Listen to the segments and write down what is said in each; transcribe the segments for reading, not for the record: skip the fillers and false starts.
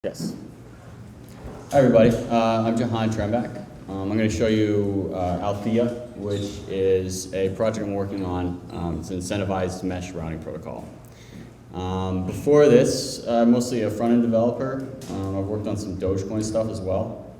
Yes. Hi everybody, I'm Jahan Trembach. I'm going to show you Althea, which is a project I'm working on. It's an incentivized mesh routing protocol. Before this, mostly a front-end developer. I've worked on some Dogecoin stuff as well.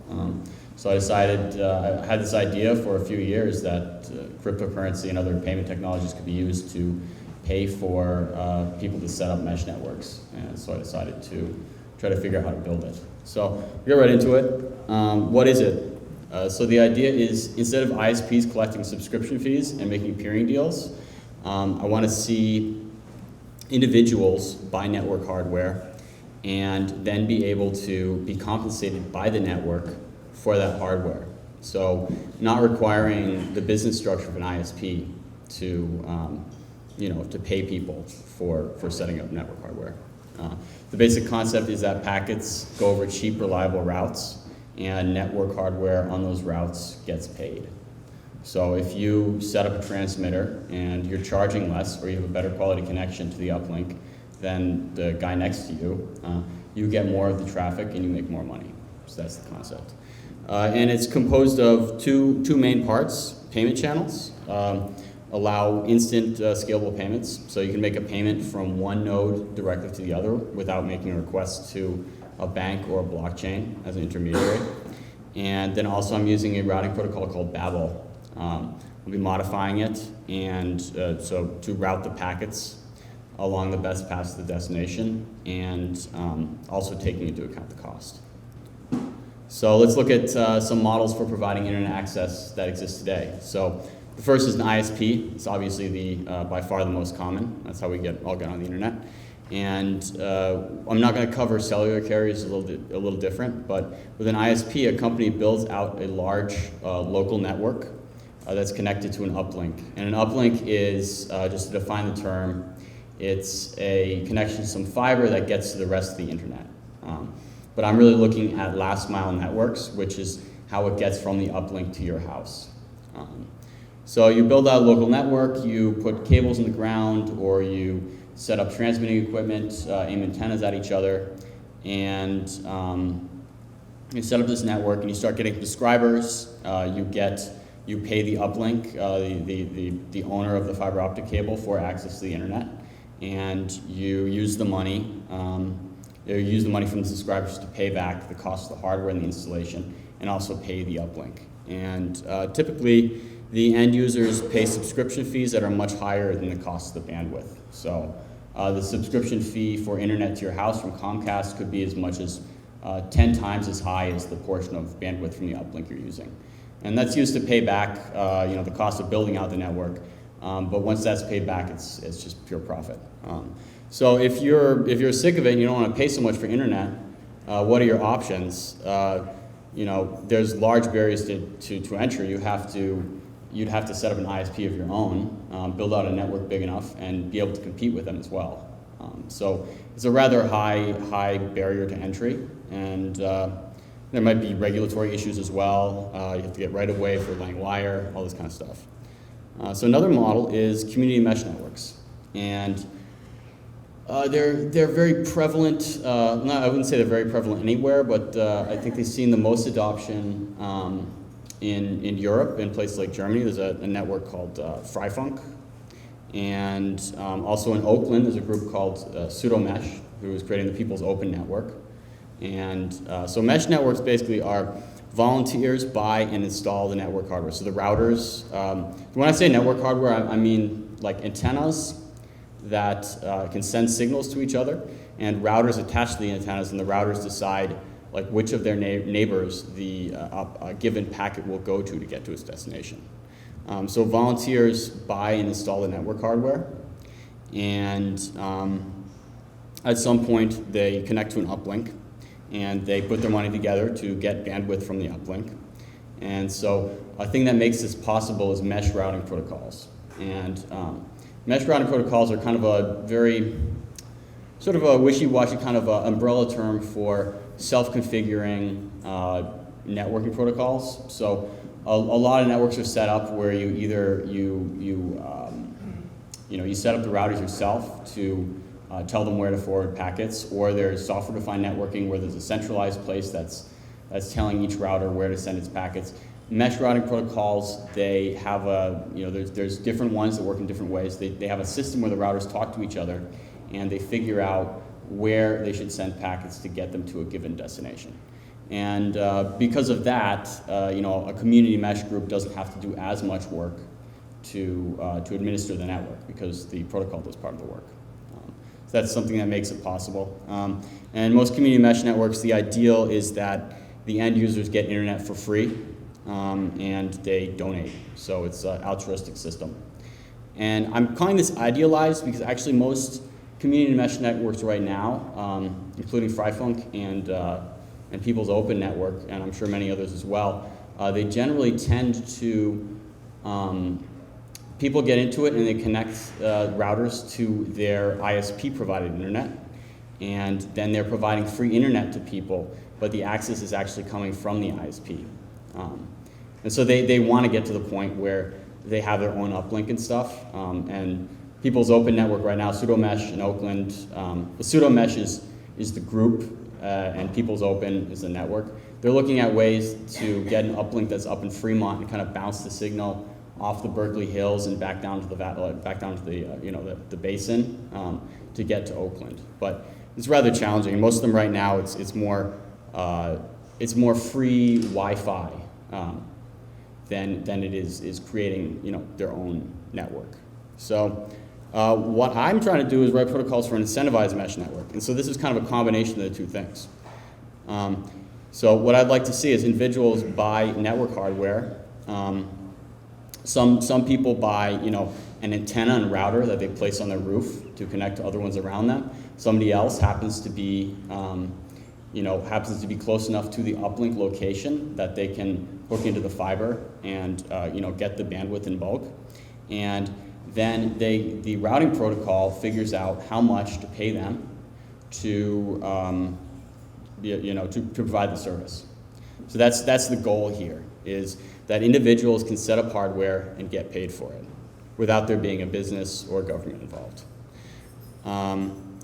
So I decided, I had this idea for a few years that cryptocurrency and other payment technologies could be used to pay for people to set up mesh networks. And so I decided to try to figure out how to build it. So we'll get right into it. What is it? So the idea is, instead of ISPs collecting subscription fees and making peering deals, I want to see individuals buy network hardware and then be able to be compensated by the network for that hardware. So not requiring the business structure of an ISP to, to pay people for setting up network hardware. The basic concept is that packets go over cheap, reliable routes, and network hardware on those routes gets paid. So if you set up a transmitter and you're charging less, or you have a better quality connection to the uplink than the guy next to you, you get more of the traffic and you make more money. So that's the concept. And it's composed of two main parts: payment channels. Allow instant scalable payments, so you can make a payment from one node directly to the other without making a request to a bank or a blockchain as an intermediary. And then also I'm using a routing protocol called Babel. I'll be modifying it, and so to route the packets along the best paths to the destination, and also taking into account the cost. So let's look at some models for providing internet access that exist today. So the first is an ISP. It's obviously the by far the most common. That's how we all get on the internet. And I'm not going to cover cellular carriers. A little different. But with an ISP, a company builds out a large local network that's connected to an uplink. And an uplink is, just to define the term, it's a connection to some fiber that gets to the rest of the internet. But I'm really looking at last mile networks, which is how it gets from the uplink to your house. So you build out a local network, you put cables in the ground, or you set up transmitting equipment, aim antennas at each other, and you set up this network and you start getting subscribers. You pay the uplink, the owner of the fiber optic cable, for access to the internet, and you use the money. You use the money from the subscribers to pay back the cost of the hardware and the installation, and also pay the uplink. And typically, the end users pay subscription fees that are much higher than the cost of the bandwidth. So the subscription fee for internet to your house from Comcast could be as much as 10 times as high as the portion of bandwidth from the uplink you're using. And that's used to pay back the cost of building out the network. But once that's paid back, it's just pure profit. So if you're sick of it and you don't want to pay so much for internet, what are your options? There's large barriers to entry. You'd have to set up an ISP of your own, build out a network big enough, and be able to compete with them as well. So it's a rather high barrier to entry, and there might be regulatory issues as well. You have to get right of way for laying wire, all this kind of stuff. So another model is community mesh networks, and they're very prevalent. I wouldn't say they're very prevalent anywhere, but I think they've seen the most adoption in Europe, in places like Germany. There's a network called Freifunk, and also in Oakland there's a group called Pseudomesh, who is creating the People's Open Network. And so mesh networks basically are volunteers buy and install the network hardware. So the routers, when I say network hardware, I mean like antennas that can send signals to each other, and routers attached to the antennas, and the routers decide like which of their neighbors the given packet will go to get to its destination. So volunteers buy and install the network hardware, and at some point they connect to an uplink, and they put their money together to get bandwidth from the uplink. And so a thing that makes this possible is mesh routing protocols. And mesh routing protocols are kind of a very sort of a wishy-washy kind of umbrella term for self-configuring networking protocols. So a lot of networks are set up where you set up the routers yourself to tell them where to forward packets, or there's software-defined networking where there's a centralized place that's telling each router where to send its packets. Mesh routing protocols, they have there's different ones that work in different ways. They have a system where the routers talk to each other, and they figure out where they should send packets to get them to a given destination. And because of that, a community mesh group doesn't have to do as much work to administer the network, because the protocol does part of the work. So that's something that makes it possible. And most community mesh networks, the ideal is that the end users get internet for free, and they donate. So it's an altruistic system. And I'm calling this idealized because actually most community mesh networks right now, including Freifunk and People's Open Network, and I'm sure many others as well, they generally tend to, people get into it and they connect routers to their ISP provided internet, and then they're providing free internet to people, but the access is actually coming from the ISP. And so they want to get to the point where they have their own uplink and stuff. And People's Open Network right now, Pseudomesh in Oakland, the Pseudomesh is the group, and People's Open is the network. They're looking at ways to get an uplink that's up in Fremont and kind of bounce the signal off the Berkeley Hills and back down to the basin to get to Oakland. But it's rather challenging. Most of them right now, it's more free Wi-Fi than it is creating their own network. So what I'm trying to do is write protocols for an incentivized mesh network, and so this is kind of a combination of the two things. So what I'd like to see is individuals buy network hardware. Some people buy an antenna and router that they place on their roof to connect to other ones around them. Somebody else happens to be close enough to the uplink location that they can hook into the fiber and get the bandwidth in bulk. And then the routing protocol figures out how much to pay them to provide the service. So that's the goal here, is that individuals can set up hardware and get paid for it without there being a business or government involved.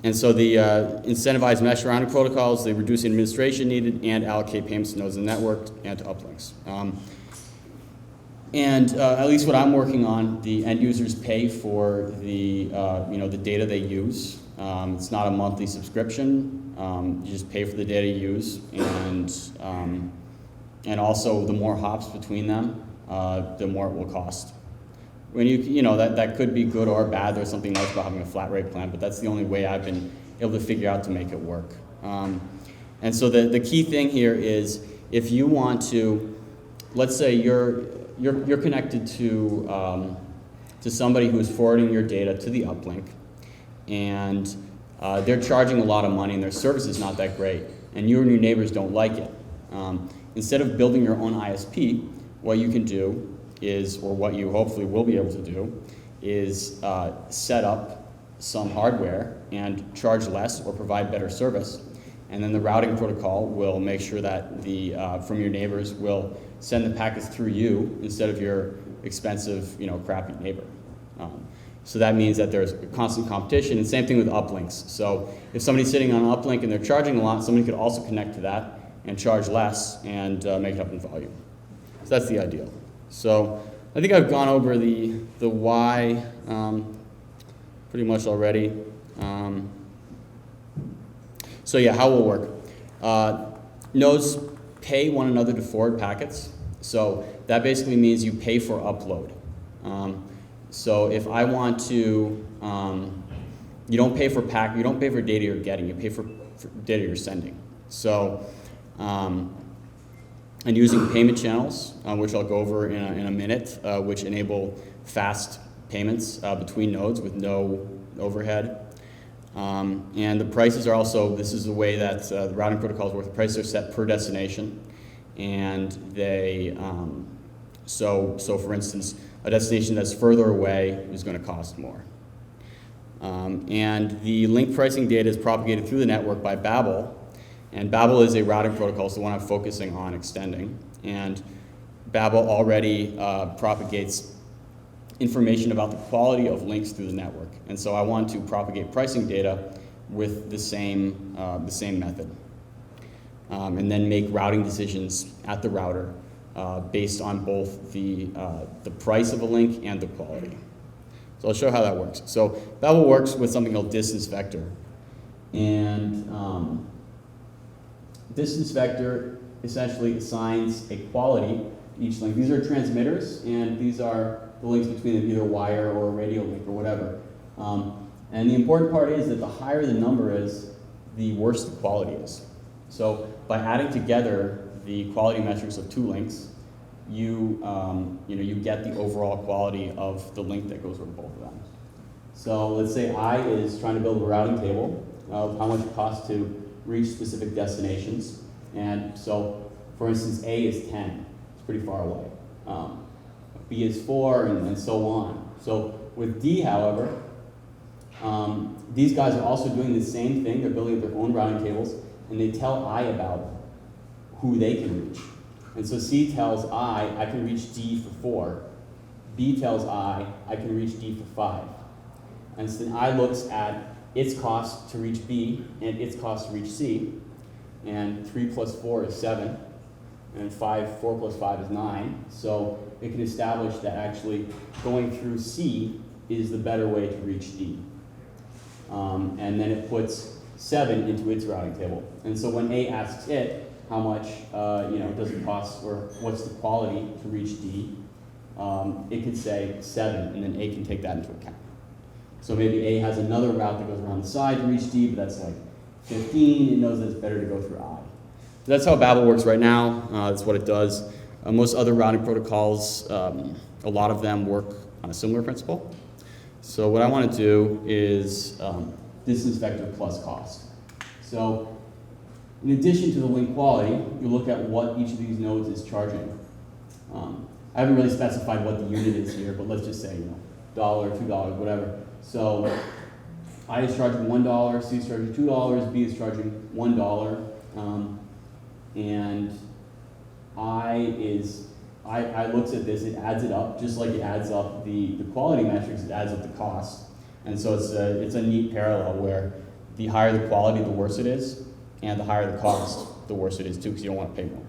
And so the incentivized mesh routing protocols, they reduce the administration needed and allocate payments to nodes in the network and to uplinks. At least what I'm working on, the end users pay for the data they use. It's not a monthly subscription. You just pay for the data you use, and also the more hops between them, the more it will cost. When that could be good or bad. There's something nice about having a flat rate plan, but that's the only way I've been able to figure out to make it work. And so the key thing here is, if you want to, let's say you're connected to somebody who's forwarding your data to the uplink, and they're charging a lot of money and their service is not that great, and you and your neighbors don't like it. Instead of building your own ISP, what you can do is, or what you hopefully will be able to do, is set up some hardware and charge less or provide better service. And then the routing protocol will make sure that from your neighbors will send the packets through you instead of your expensive, crappy neighbor. So that means that there's constant competition, and same thing with uplinks. So if somebody's sitting on an uplink and they're charging a lot, somebody could also connect to that and charge less and make it up in volume. So that's the ideal. So I think I've gone over the why pretty much already. So yeah, how it will work. Nodes pay one another to forward packets. So that basically means you pay for upload. So if I want to, you don't pay for data you're getting, you pay for data you're sending. So, and using payment channels, which I'll go over in a minute, which enable fast payments between nodes with no overhead. And the prices are also, this is the way that the routing protocols work. The prices are set per destination, and they, so for instance, a destination that's further away is going to cost more. And the link pricing data is propagated through the network by Babel, and Babel is a routing protocol, so the one I'm focusing on extending. And Babel already propagates information about the quality of links through the network. And so I want to propagate pricing data with the same method. And then make routing decisions at the router based on both the price of a link and the quality. So I'll show how that works. So Babel works with something called distance vector. And distance vector essentially assigns a quality to each link. These are transmitters, and these are the links between either a wire or a radio link or whatever. And the important part is that the higher the number is, the worse the quality is. So by adding together the quality metrics of two links, you get the overall quality of the link that goes over both of them. So let's say I is trying to build a routing table of how much it costs to reach specific destinations. And so, for instance, A is 10. It's pretty far away. B is 4, and so on. So with D, however, these guys are also doing the same thing. They're building up their own routing tables, and they tell I about who they can reach. And so C tells I can reach D for 4. B tells I can reach D for 5. And so then I looks at its cost to reach B and its cost to reach C. And 3 plus 4 is 7. And 4 plus 5 is 9. So it can establish that actually going through C is the better way to reach D. And then it puts 7 into its routing table. And so when A asks it how much does it cost, or what's the quality to reach D, it could say 7, and then A can take that into account. So maybe A has another route that goes around the side to reach D, but that's like 15. It knows that it's better to go through I. So that's how Babel works right now. That's what it does. Most other routing protocols, a lot of them work on a similar principle. So what I want to do is distance vector plus cost. So in addition to the link quality, you look at what each of these nodes is charging. I haven't really specified what the unit is here, but let's just say $1, $2, whatever. So I is charging $1, C is charging $2, B is charging $1, and I looks at this, it adds it up, just like it adds up the quality metrics, it adds up the cost. And so it's a neat parallel where the higher the quality, the worse it is, and the higher the cost, the worse it is too, because you don't want to pay more.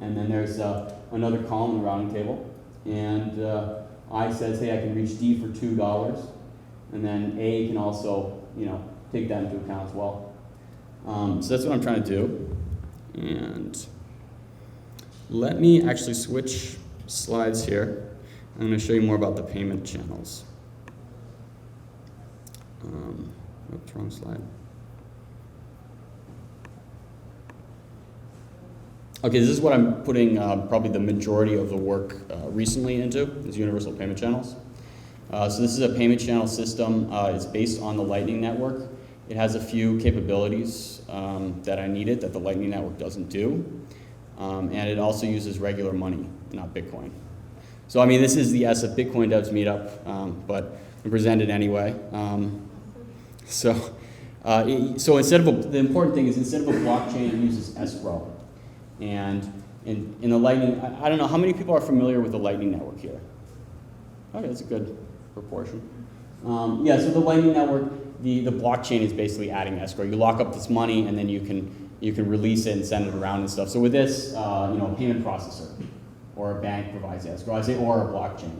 And then there's another column in the routing table, and I says, hey, I can reach D for $2, and then A can also, take that into account as well. So that's what I'm trying to do. And let me actually switch slides here. I'm going to show you more about the payment channels. Oops, wrong slide. Okay, this is what I'm putting probably the majority of the work recently into, is universal payment channels. So this is a payment channel system. It's based on the Lightning Network. It has a few capabilities that I needed that the Lightning Network doesn't do. And it also uses regular money, not Bitcoin. So I mean, this is the S of Bitcoin Devs meetup, but I present it anyway. So instead of the important thing is instead of a blockchain, it uses escrow. And in the Lightning, I don't know, how many people are familiar with the Lightning Network here? Okay, that's a good proportion. Yeah, so the Lightning Network, the blockchain is basically adding escrow. You lock up this money, and then you can release it and send it around and stuff. So with this, a payment processor or a bank provides escrow. I say or a blockchain,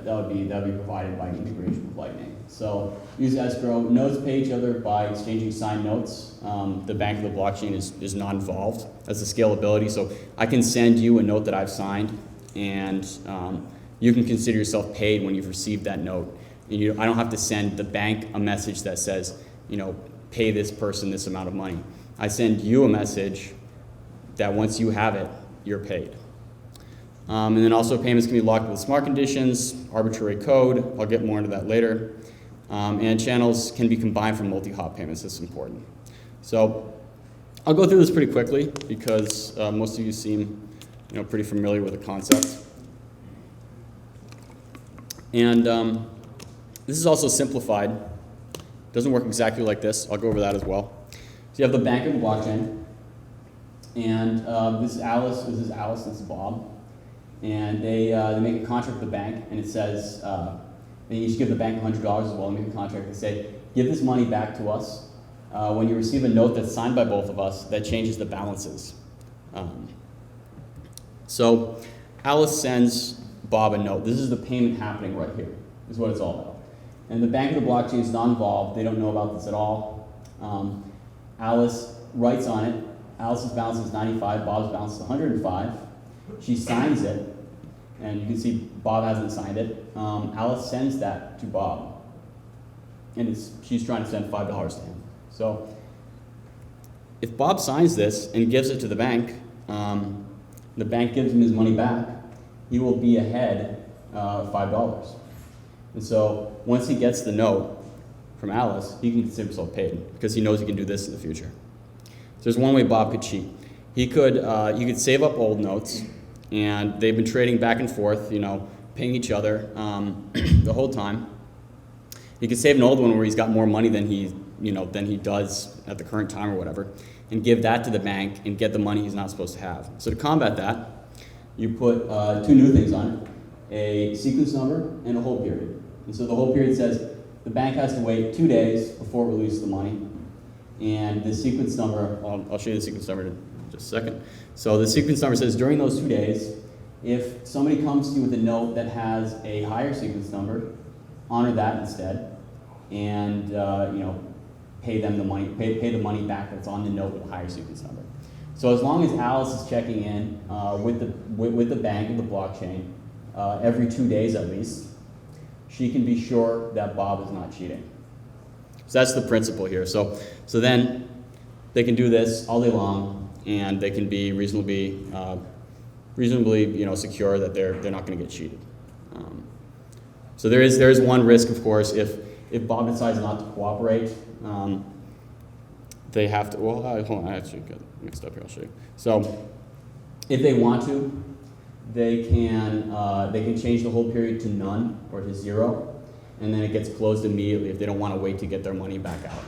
that would be provided by integration with Lightning. So use escrow. Nodes pay each other by exchanging signed notes. The bank of the blockchain is not involved. That's the scalability. So I can send you a note that I've signed, and you can consider yourself paid when you've received that note. And I don't have to send the bank a message that says, pay this person this amount of money. I send you a message that once you have it, you're paid. And then also payments can be locked with smart conditions, arbitrary code. I'll get more into that later. And channels can be combined for multi-hop payments. This is important. So I'll go through this pretty quickly because most of you seem pretty familiar with the concept. And this is also simplified. It doesn't work exactly like this. I'll go over that as well. So you have the bank of the blockchain. And this is Alice, this is Bob. And they make a contract with the bank, and it says, and you should give the bank $100 as well and make a contract and say, give this money back to us. When you receive a note that's signed by both of us, that changes the balances. So Alice sends Bob a note. This is the payment happening right here, is what it's all about. And the bank of the blockchain is not involved. They don't know about this at all. Alice writes on it. Alice's balance is 95, Bob's balance is 105. She signs it, and you can see Bob hasn't signed it. Alice sends that to Bob, and she's trying to send $5 to him. So if Bob signs this and gives it to the bank gives him his money back, he will be ahead $5. And so once he gets the note from Alice, he can consider himself paid because he knows he can do this in the future. So there's one way Bob could cheat. You could save up old notes, and they've been trading back and forth, paying each other the whole time. He could save an old one where he's got more money than he does at the current time or whatever, and give that to the bank and get the money he's not supposed to have. So to combat that, you put two new things on it: a sequence number and a hold period. And so the hold period says the bank has to wait 2 days before it releases the money. And the sequence number, I'll show you the sequence number in just a second. So the sequence number says during those 2 days, if somebody comes to you with a note that has a higher sequence number, honor that instead, and pay them the money, pay the money back that's on the note with a higher sequence number. So as long as Alice is checking in with the bank of the blockchain every 2 days at least, she can be sure that Bob is not cheating. So that's the principle here. So then they can do this all day long, and they can be reasonably secure that they're not going to get cheated. So there is one risk, of course, if Bob decides not to cooperate. They have to. Well, hold on, I actually got mixed up here. I'll show you. So if they want to, they can change the hold period to none or to 0, and then it gets closed immediately if they don't want to wait to get their money back out.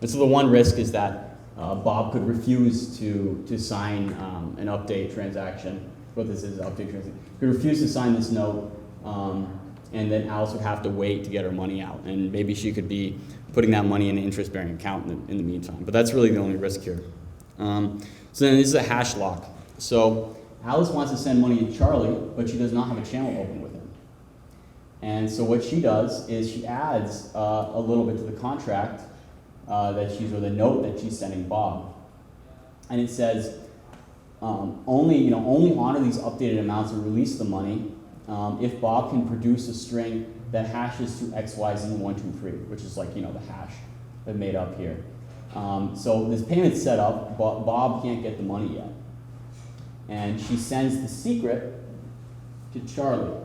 And so the one risk is that Bob could refuse to sign an update transaction. What this is, an update transaction. He could refuse to sign this note, and then Alice would have to wait to get her money out, and maybe she could be putting that money in an interest-bearing account in the meantime. But that's really the only risk here. So then this is a hash lock. So Alice wants to send money to Charlie, but she does not have a channel open with him. And so what she does is she adds a little bit to the contract or the note that she's sending Bob. And it says, only honor these updated amounts and release the money if Bob can produce a string that hashes to XYZ123, which is like, the hash they've made up here. So this payment's set up, but Bob can't get the money yet. And she sends the secret to Charlie.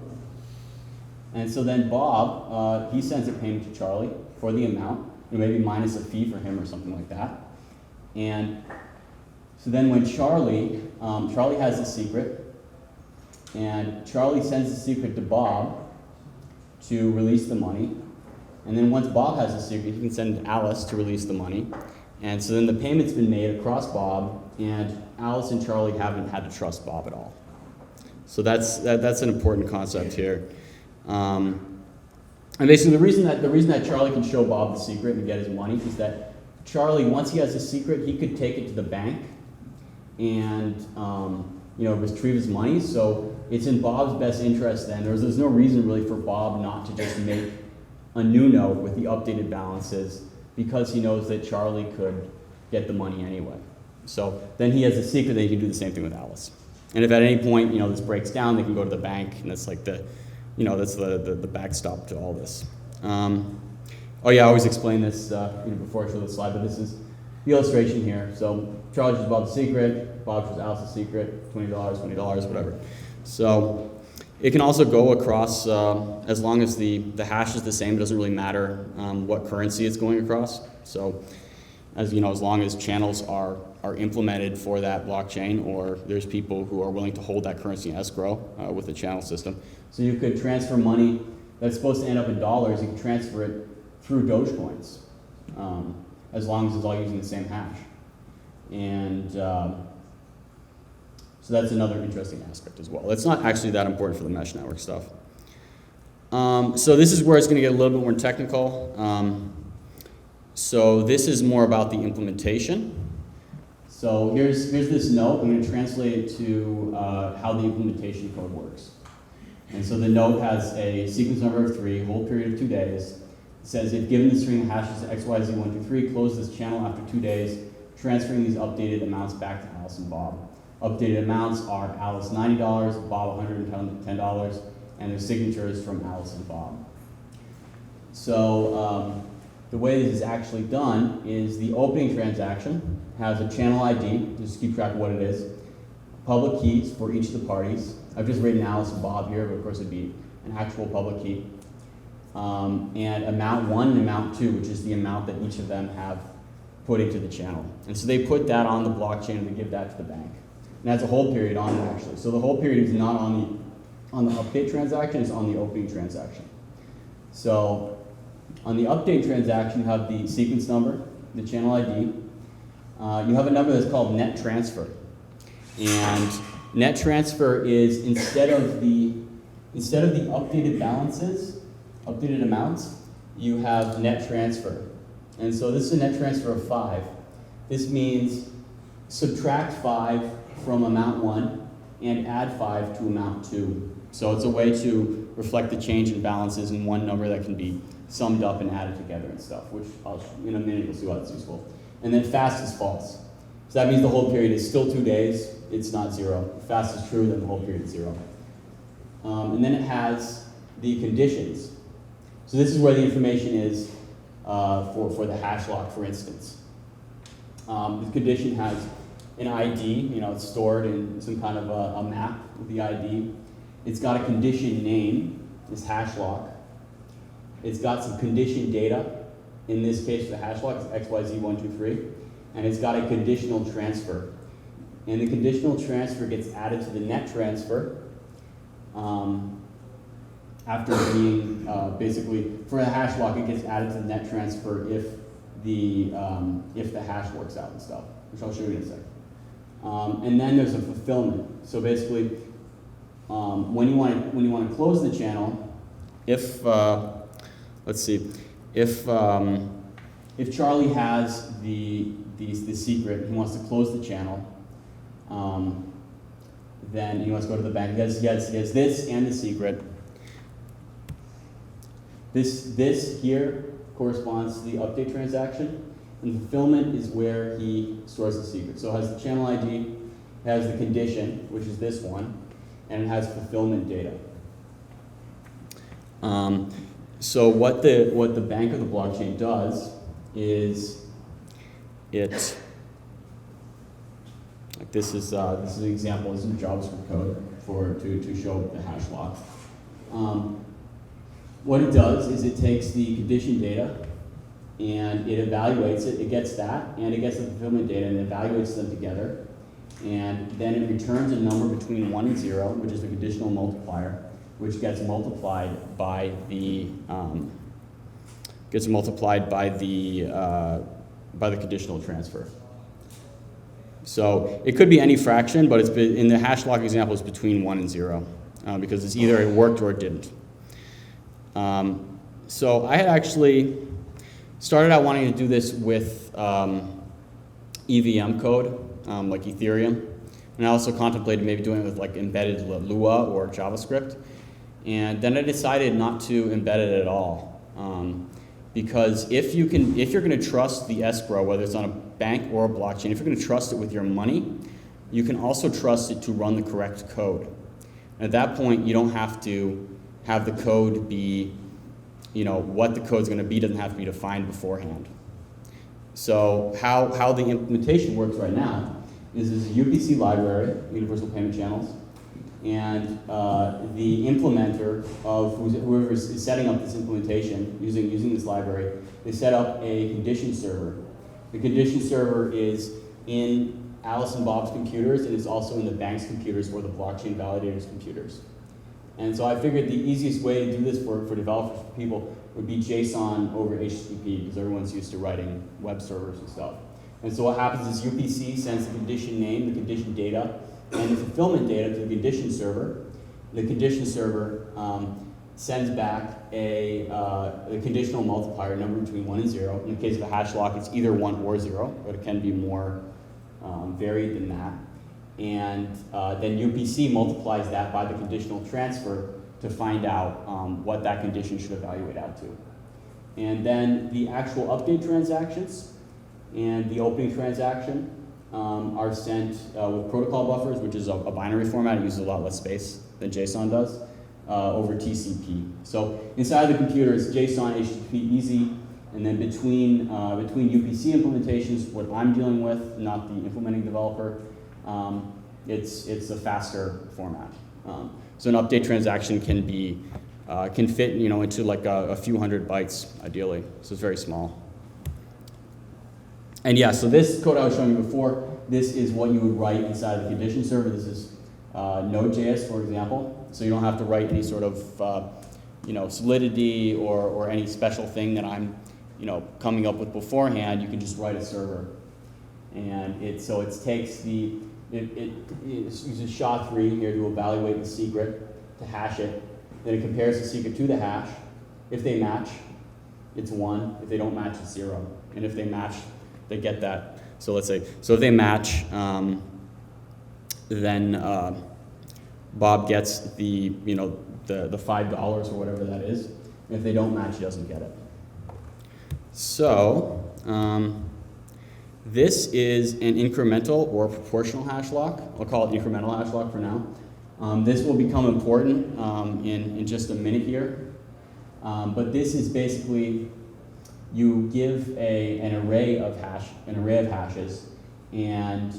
And so then Bob, he sends a payment to Charlie for the amount, maybe minus a fee for him or something like that. And so then when Charlie has the secret, and Charlie sends the secret to Bob to release the money. And then once Bob has the secret, he can send Alice to release the money. And so then the payment's been made across Bob, and Alice and Charlie haven't had to trust Bob at all. So that's an important concept here. And basically the reason that Charlie can show Bob the secret and get his money is that Charlie, once he has the secret, he could take it to the bank and retrieve his money. So it's in Bob's best interest then. There's no reason really for Bob not to just make a new note with the updated balances, because he knows that Charlie could get the money anyway. So then he has a secret that he can do the same thing with Alice. And if at any point, this breaks down, they can go to the bank, and that's like that's the backstop to all this. I always explain this before I show the slide, but this is the illustration here. So Charlie shows Bob the secret, Bob shows Alice the secret, $20, whatever. So it can also go across, as long as the hash is the same, it doesn't really matter what currency it's going across. So as long as channels are implemented for that blockchain, or there's people who are willing to hold that currency in escrow with the channel system. So you could transfer money that's supposed to end up in dollars, you can transfer it through Dogecoins, as long as it's all using the same hash. And so that's another interesting aspect as well. It's not actually that important for the mesh network stuff. So this is where it's going to get a little bit more technical. So this is more about the implementation. So here's this note. I'm going to translate it to how the implementation code works. And so the note has a sequence number of 3, hold period of 2 days. It says, if given the string of hashes XYZ123, close this channel after 2 days, transferring these updated amounts back to Alice and Bob. Updated amounts are Alice $90, Bob $110, and their signatures from Alice and Bob. So the way this is actually done is the opening transaction has a channel ID, just keep track of what it is, public keys for each of the parties. I've just written Alice and Bob here, but of course it'd be an actual public key. And amount 1 and amount 2, which is the amount that each of them have put into the channel. And so they put that on the blockchain and they give that to the bank. And that's a hold period on it actually. So the hold period is not on the update transaction, it's on the opening transaction. So on the update transaction, you have the sequence number, the channel ID. You have a number that's called net transfer. And net transfer is instead of the updated balances, updated amounts, you have net transfer. And so this is a net transfer of 5. This means subtract 5 from amount 1 and add 5 to amount 2. So it's a way to reflect the change in balances in one number that can be summed up and added together and stuff, which in a minute you'll see why that's useful. And then fast is false. So that means the hold period is still 2 days, it's not 0. If fast is true, then the hold period is 0. And then it has the conditions. So this is where the information is for the hash lock, for instance. The condition has an ID, it's stored in some kind of a map with the ID. It's got a condition name, this hash lock. It's got some condition data. In this case, the hash lock is XYZ123. And it's got a conditional transfer. And the conditional transfer gets added to the net transfer after being, basically, for the hash lock, it gets added to the net transfer if the hash works out and stuff, which I'll show you in a second. And then there's a fulfillment. So basically, when you want to close the channel, if let's see, if Charlie has the secret, he wants to close the channel, then he wants to go to the bank. He has this and the secret. This here corresponds to the update transaction, and fulfillment is where he stores the secret. So it has the channel ID, it has the condition, which is this one, and it has fulfillment data. So what the bank of the blockchain does is it, like this is an example. This is JavaScript code to show the hash lock. What it does is it takes the condition data and it evaluates it. It gets that and it gets the fulfillment data and it evaluates them together. And then it returns a number between 1 and 0, which is the conditional multiplier, which gets multiplied by the conditional transfer. So it could be any fraction, but in the hash lock example, it's between 1 and 0 because it's either it worked or it didn't. So I had actually started out wanting to do this with EVM code, like Ethereum, and I also contemplated maybe doing it with like embedded Lua or JavaScript. And then I decided not to embed it at all, because if you're going to trust the escrow, whether it's on a bank or a blockchain, if you're going to trust it with your money, you can also trust it to run the correct code. And at that point, you don't have to have the code be, what the code's going to be doesn't have to be defined beforehand. So how the implementation works right now is this UPC library, Universal Payment Channels, and the implementer of whoever is setting up this implementation using this library, they set up a condition server. The condition server is in Alice and Bob's computers, and it's also in the bank's computers or the blockchain validator's computers. And so I figured the easiest way to do this for developers, for people, would be JSON over HTTP, because everyone's used to writing web servers and stuff. And so what happens is UPC sends the condition name, the condition data, and the fulfillment data to the condition server. The condition server sends back a conditional multiplier, number between 1 and 0. In the case of a hash lock, it's either 1 or 0, but it can be more varied than that. And then UPC multiplies that by the conditional transfer to find out what that condition should evaluate out to. And then the actual update transactions and the opening transaction are sent with protocol buffers, which is a binary format. It uses a lot less space than JSON does, over TCP. So inside the computer, it's JSON, HTTP, easy, and then between UPC implementations, what I'm dealing with, not the implementing developer, it's a faster format. So an update transaction can be can fit into like a few hundred bytes ideally. So it's very small. And yeah, so this code I was showing you before, this is what you would write inside of the condition server. This is Node.js, for example. So you don't have to write any sort of solidity or any special thing that I'm coming up with beforehand. You can just write a server, and it takes it uses SHA-3 here to evaluate the secret, to hash it. Then it compares the secret to the hash. If they match, it's 1. If they don't match, it's 0. And if they match, they get that. So let's say, if they match, then Bob gets the $5 or whatever that is. And if they don't match, he doesn't get it. So this is an incremental or proportional hash lock. I'll call it incremental hash lock for now. This will become important in just a minute here. But this is basically, you give an array of hashes, and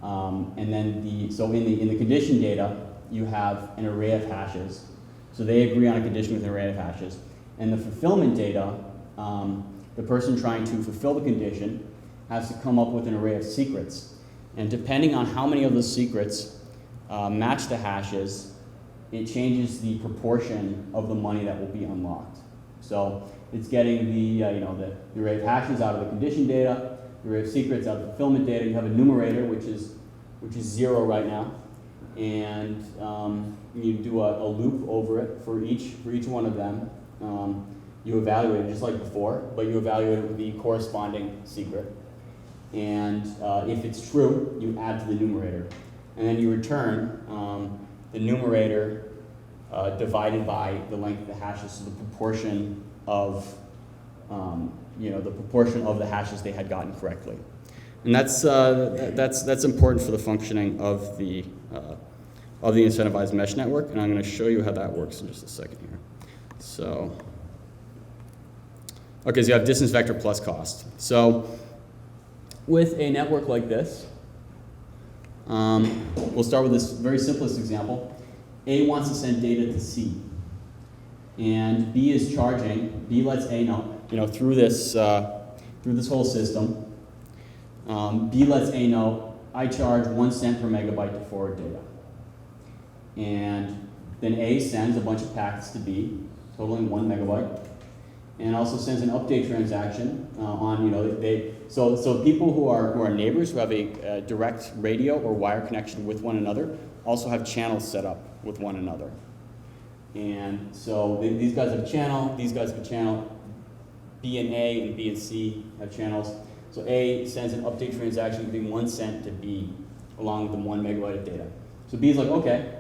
then so in the condition data you have an array of hashes. So they agree on a condition with an array of hashes, and the fulfillment data, the person trying to fulfill the condition has to come up with an array of secrets, and depending on how many of those secrets match the hashes, it changes the proportion of the money that will be unlocked. So it's getting the array of hashes out of the condition data, the array of secrets out of the fulfillment data. You have a numerator, which is 0 right now, and you do a loop over it for each one of them. You evaluate it just like before, but you evaluate it with the corresponding secret. And if it's true, you add to the numerator, and then you return the numerator divided by the length of the hashes, so the proportion of the hashes they had gotten correctly, and that's important for the functioning of the incentivized mesh network. And I'm going to show you how that works in just a second here. So, okay, so you have distance vector plus cost. So, with a network like this, we'll start with this very simplest example. A wants to send data to C, and B is charging. B lets A know, through this whole system. B lets A know, I charge 1 cent per megabyte to forward data, and then A sends a bunch of packets to B, totaling 1 megabyte, and also sends an update transaction So people who are neighbors who have a direct radio or wire connection with one another also have channels set up with one another. And so these guys have a channel, these guys have a channel, B and A and B and C have channels. So A sends an update transaction giving 1 cent to B along with the 1 megabyte of data. So B is like, okay,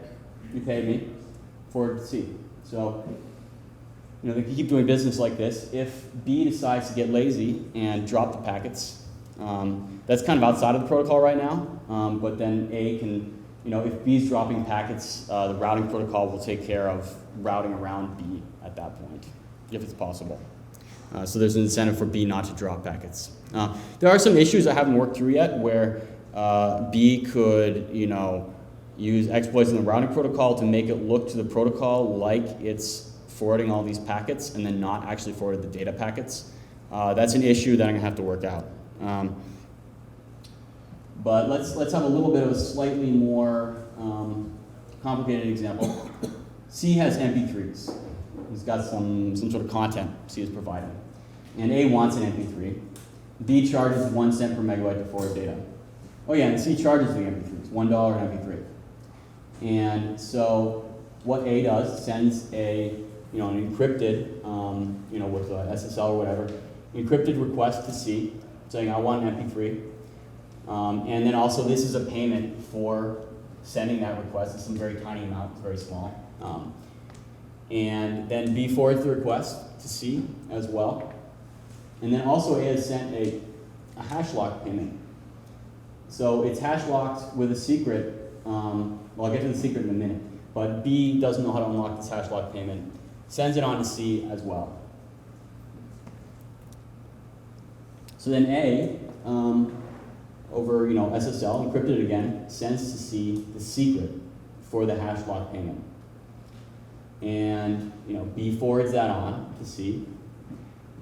you paid me, forward to C. So they can keep doing business like this. If B decides to get lazy and drop the packets, that's kind of outside of the protocol right now, but then A can, if B is dropping packets, the routing protocol will take care of routing around B at that point, if it's possible. So there's an incentive for B not to drop packets. There are some issues I haven't worked through yet where B could, use exploits in the routing protocol to make it look to the protocol like it's forwarding all these packets and then not actually forward the data packets. That's an issue that I'm gonna have to work out. But let's have a little bit of a slightly more complicated example. C has MP3s. He's got some sort of content C is providing. And A wants an MP3. B charges 1 cent per megabyte to forward data. Oh yeah, and C charges the MP3s, $1 an MP3. And so what A does, sends a an encrypted, with SSL or whatever, encrypted request to C, saying I want an MP3. And then also this is a payment for sending that request. It's some very tiny amount, it's very small. And then B forwards the request to C as well. And then also A has sent a hash lock payment. So it's hash locked with a secret. Well, I'll get to the secret in a minute. But B doesn't know how to unlock this hash lock payment, sends it on to C as well. So then A, over SSL, encrypted again, sends to C the secret for the hash lock payment. And B forwards that on to C.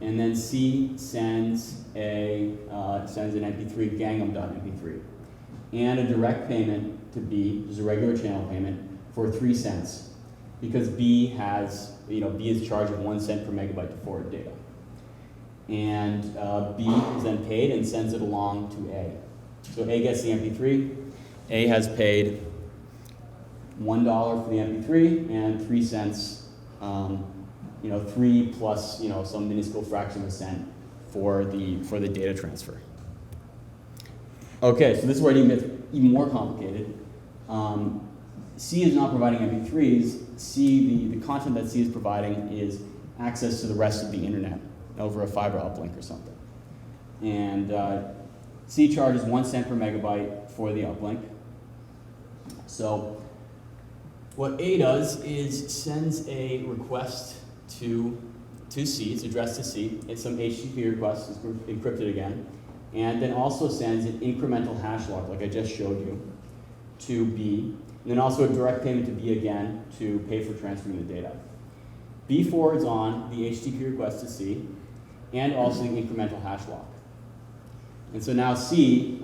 And then C sends an MP3, gangnam.mp3, and a direct payment to B, which is a regular channel payment, for 3 cents, because B has, B is charged with 1 cent per megabyte to forward data. And B is then paid and sends it along to A. So A gets the MP3. A has paid $1 for the MP3 and 3 cents. 3 plus some minuscule fraction of a cent for the data transfer. Okay, so this is where it gets even more complicated. C is not providing MP3s. C, the content that C is providing is access to the rest of the internet over a fiber uplink or something. And C charges 1 cent per megabyte for the uplink. So what A does is sends a request to C, it's addressed to C, it's some HTTP request, it's encrypted again, and then also sends an incremental hash lock, like I just showed you, to B, and then also a direct payment to B again to pay for transferring the data. B forwards on the HTTP request to C, and also the incremental hash lock. And so now C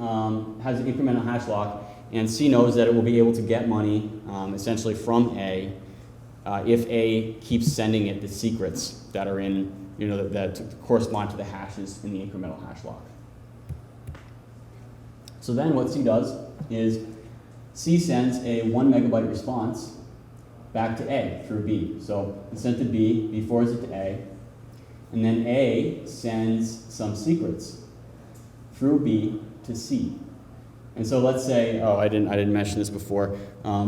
has an incremental hash lock, and C knows that it will be able to get money essentially from A if A keeps sending it the secrets that are in, that correspond to the hashes in the incremental hash lock. So then what C does is C sends a 1 megabyte response back to A through B. So it's sent to B, B forwards it to A, and then A sends some secrets through B to C. And so let's say, I didn't mention this before.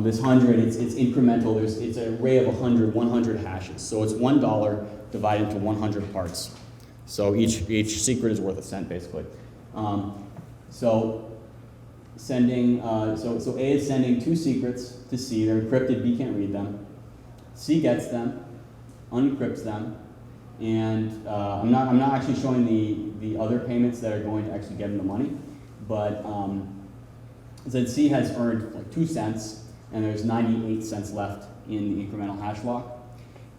This 100, it's incremental. It's an array of 100 hashes. So it's $1 divided into 100 parts. So each secret is worth a cent, basically. So A is sending 2 secrets to C. They're encrypted. B can't read them. C gets them, unencrypts them, and I'm not actually showing the other payments that are going to actually get him the money, but then C has earned like 2 cents, and there's 98 cents left in the incremental hash lock.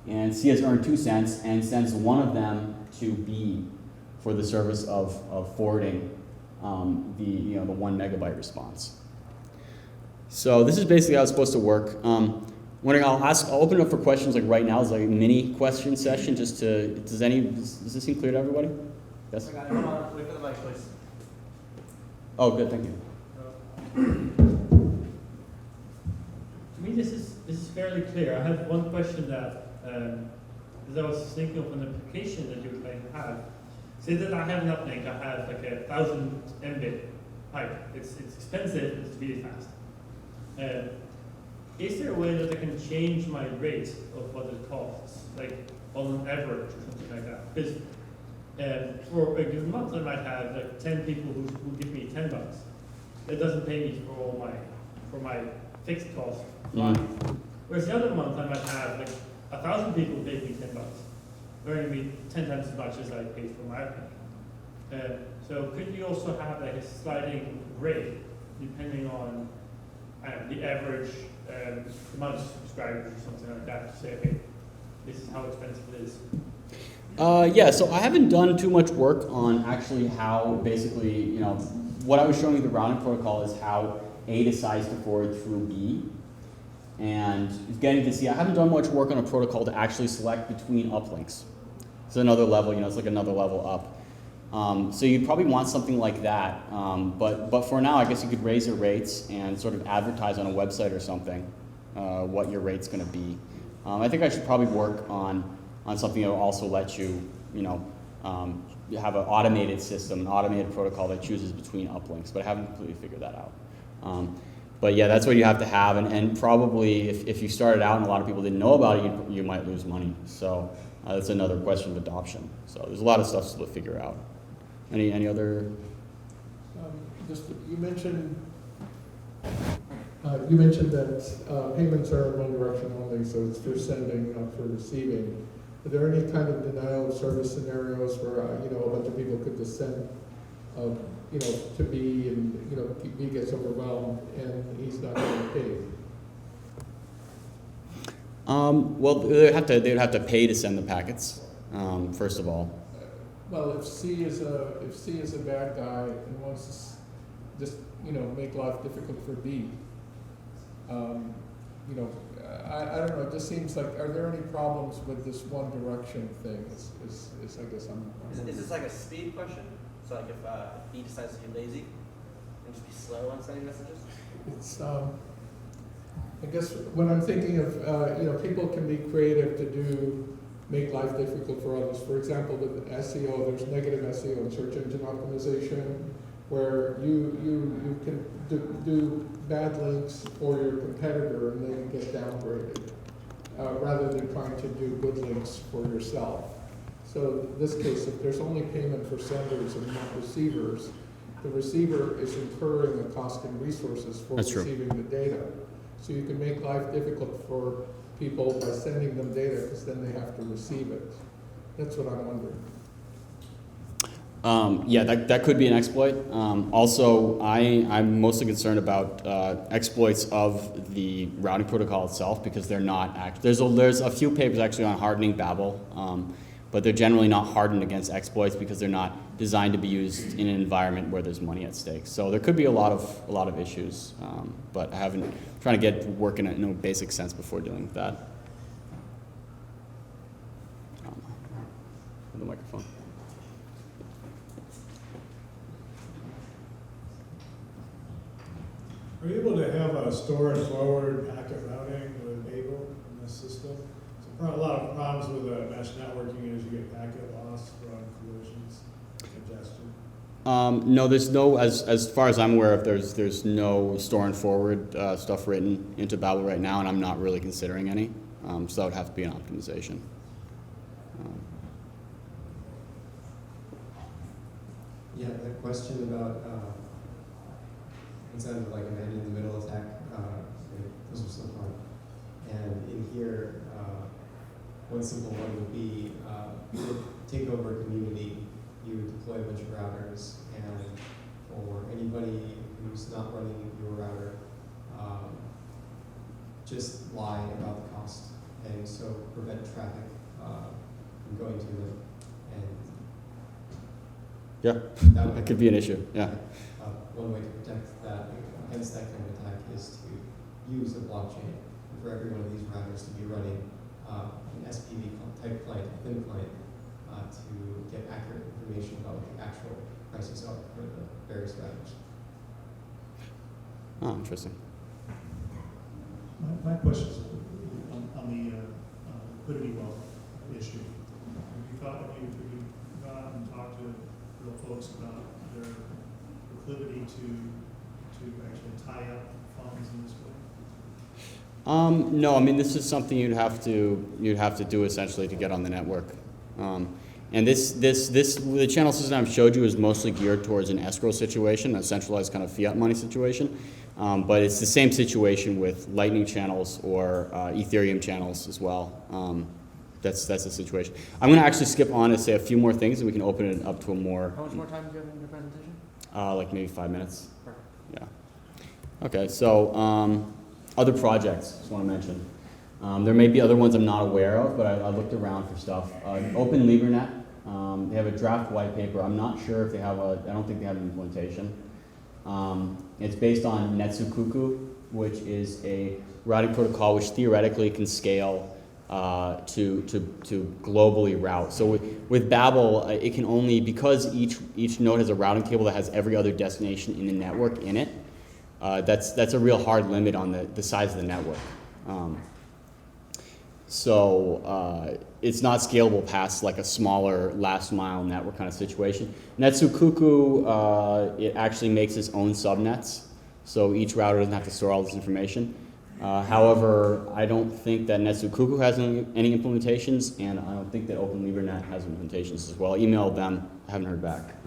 And C has earned 2 cents and sends one of them to B for the service of forwarding the 1 megabyte response. So this is basically how it's supposed to work. I'll open it up for questions like right now. It's like a mini question session. Just to does this seem clear to everybody? Yes. I got it. Hold on. Wait for the mic, please. Oh, good. Thank you. To me, this is fairly clear. I have one question that, as I was thinking of an application that you claim to have. Say that I have an uplink, I have like 1,000 Mbit pipe. It's expensive, it's really fast. Is there a way that I can change my rate of what it costs, like on average or something like that? Because for a given month, I might have like 10 people who give me $10. That doesn't pay me for my fixed cost. Whereas the other month, I might have like 1,000 people pay me $10, earning me 10 times as much as I paid for my uplink. So could you also have like a sliding rate depending on the average amount of subscribers or something like that to say, okay, this is how expensive it is? Yeah, so I haven't done too much work on actually how basically, what I was showing you the routing protocol is how A decides to forward through B. And getting to C, I haven't done much work on a protocol to actually select between uplinks. It's another level, it's like another level up. So you'd probably want something like that. But for now, I guess you could raise your rates and sort of advertise on a website or something what your rate's going to be. I think I should probably work on on something that will also let you, you have an automated system, an automated protocol that chooses between uplinks, but I haven't completely figured that out. But yeah, that's what you have to have, and probably if you started out and a lot of people didn't know about it, you might lose money. So that's another question of adoption. So there's a lot of stuff to figure out. Any other? You mentioned that payments are in one direction only, so it's for sending, not for receiving. Are there any kind of denial of service scenarios where a bunch of people could just send, to B, and B gets overwhelmed and he's not getting paid? Well, they would have to pay to send the packets. First of all. Well, if C is a bad guy and wants to just make life difficult for B, I don't know. It just seems like, are there any problems with this one direction thing? Is I guess I'm. Is this like a speed question? So like if B decides to be lazy and just be slow on sending messages? It's I guess when I'm thinking of people can be creative to make life difficult for others. For example, with SEO, there's negative SEO and search engine optimization, where you can do bad links for your competitor and then get downgraded, rather than trying to do good links for yourself. So in this case, if there's only payment for senders and not receivers, the receiver is incurring the cost and resources for receiving the data. So you can make life difficult for people by sending them data, because then they have to receive it. That's what I'm wondering. Yeah, that could be an exploit. Also, I'm mostly concerned about exploits of the routing protocol itself, because they're not there's a few papers actually on hardening Babel, but they're generally not hardened against exploits because they're not designed to be used in an environment where there's money at stake. So there could be a lot of issues, but I haven't trying to get working in a basic sense before doing that. The microphone. Are you able to have a store and forward packet routing with Babel in this system? So a lot of problems with mesh networking is you get packet loss from collisions, congestion. No, there's no, as far as I'm aware of, there's no store and forward stuff written into Babel right now, and I'm not really considering any. So that would have to be an optimization. Yeah, the question about instead of like a man in the middle attack, those are so fun. And in here, one simple one would be you would take over a community, you would deploy a bunch of routers, and for anybody who's not running your router, just lie about the cost, and so prevent traffic from going to them. And Yeah, that could be an issue. Yeah. One way to protect that against that kind of attack is to use a blockchain for every one of these routers to be running an SPV type client, a thin client, to get accurate information about what the actual prices are for the various routers. Oh, interesting. My question is on the liquidity wealth issue. Have you gone out and talked to real folks about their proclivity to actually tie up funds in this way? No, I mean, this is something you'd have to do essentially to get on the network. And the channel system I've showed you is mostly geared towards an escrow situation, a centralized kind of fiat money situation. But it's the same situation with Lightning channels or Ethereum channels as well. That's the situation. I'm going to actually skip on and say a few more things, and we can open it up to a more. How much more time do you have in your presentation? Like maybe 5 minutes. Perfect. Yeah. Okay. So other projects. Just want to mention. There may be other ones I'm not aware of, but I looked around for stuff. Open LibreNet. They have a draft white paper. I'm not sure if they have I don't think they have an implementation. It's based on Netsukuku, which is a routing protocol which theoretically can scale to globally route. So with Babel, it can only, because each node has a routing table that has every other destination in the network in it. That's a real hard limit on the size of the network. So it's not scalable past like a smaller last mile network kind of situation. Netsukuku, it actually makes its own subnets, so each router doesn't have to store all this information. However, I don't think that Netsukuku has any implementations, and I don't think that OpenLibreNet has implementations as well. I emailed them, haven't heard back.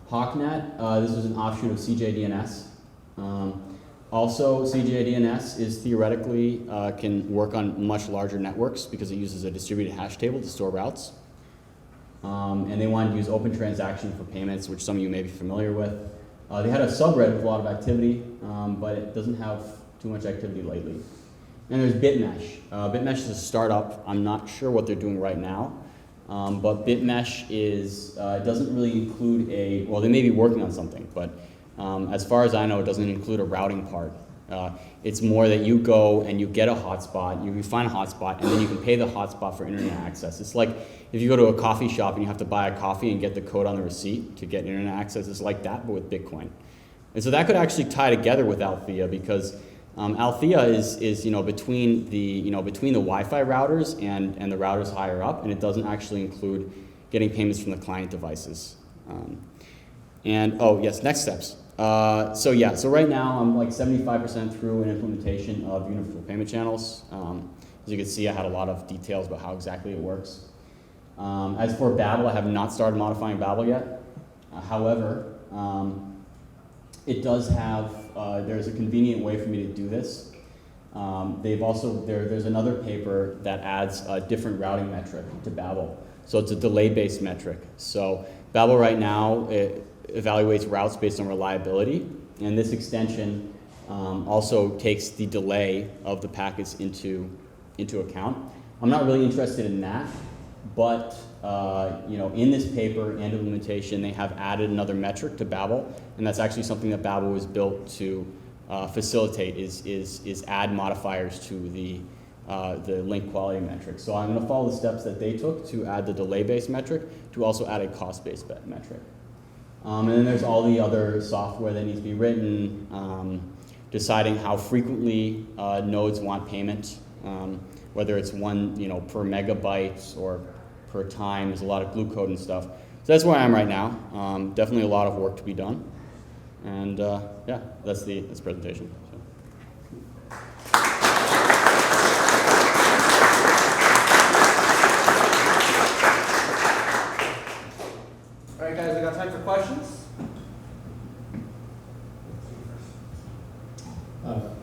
HawkNet, this is an offshoot of CJDNS. Also, CJDNS is theoretically can work on much larger networks because it uses a distributed hash table to store routes. And they wanted to use open transaction for payments, which some of you may be familiar with. They had a subreddit with a lot of activity, but it doesn't have too much activity lately. And there's BitMesh. BitMesh is a startup. I'm not sure what they're doing right now, but BitMesh is doesn't really include a, well, they may be working on something, but as far as I know, it doesn't include a routing part. It's more that you go and you get a hotspot, you find a hotspot, and then you can pay the hotspot for internet access. It's like if you go to a coffee shop and you have to buy a coffee and get the code on the receipt to get internet access. It's like that, but with Bitcoin. And so that could actually tie together with Althea because Althea is between the Wi-Fi routers and the routers higher up, and it doesn't actually include getting payments from the client devices. Next steps. So right now I'm like 75% through an implementation of universal payment channels. As you can see, I had a lot of details about how exactly it works. As for Babel, I have not started modifying Babel yet. However, it does have, there's a convenient way for me to do this. There's another paper that adds a different routing metric to Babel. So it's a delay-based metric. So Babel right now, it evaluates routes based on reliability, and this extension also takes the delay of the packets into account. I'm not really interested in that, but in this paper and implementation, they have added another metric to Babel, and that's actually something that Babel was built to facilitate is add modifiers to the link quality metric. So I'm going to follow the steps that they took to add the delay-based metric to also add a cost-based metric. And then there's all the other software that needs to be written, deciding how frequently nodes want payment, whether it's one per megabyte or per time. There's a lot of glue code and stuff. So that's where I am right now. Definitely a lot of work to be done. And that's this presentation. So. All right, guys, we got time for questions.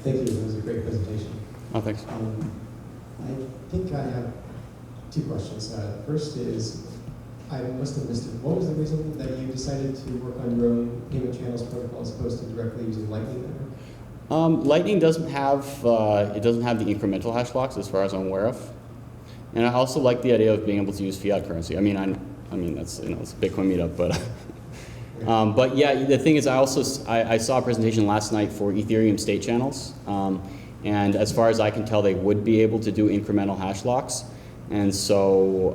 Thank you. It was a great presentation. Oh, thanks. I think I have two questions. First is, I must have missed it. What was the reason that you decided to work on your own payment channels protocol as opposed to directly using Lightning Network? Lightning doesn't have the incremental hash blocks as far as I'm aware of, and I also like the idea of being able to use fiat currency. I mean that's it's a Bitcoin meetup, but yeah, the thing is, I saw a presentation last night for Ethereum state channels, and as far as I can tell, they would be able to do incremental hash locks. And so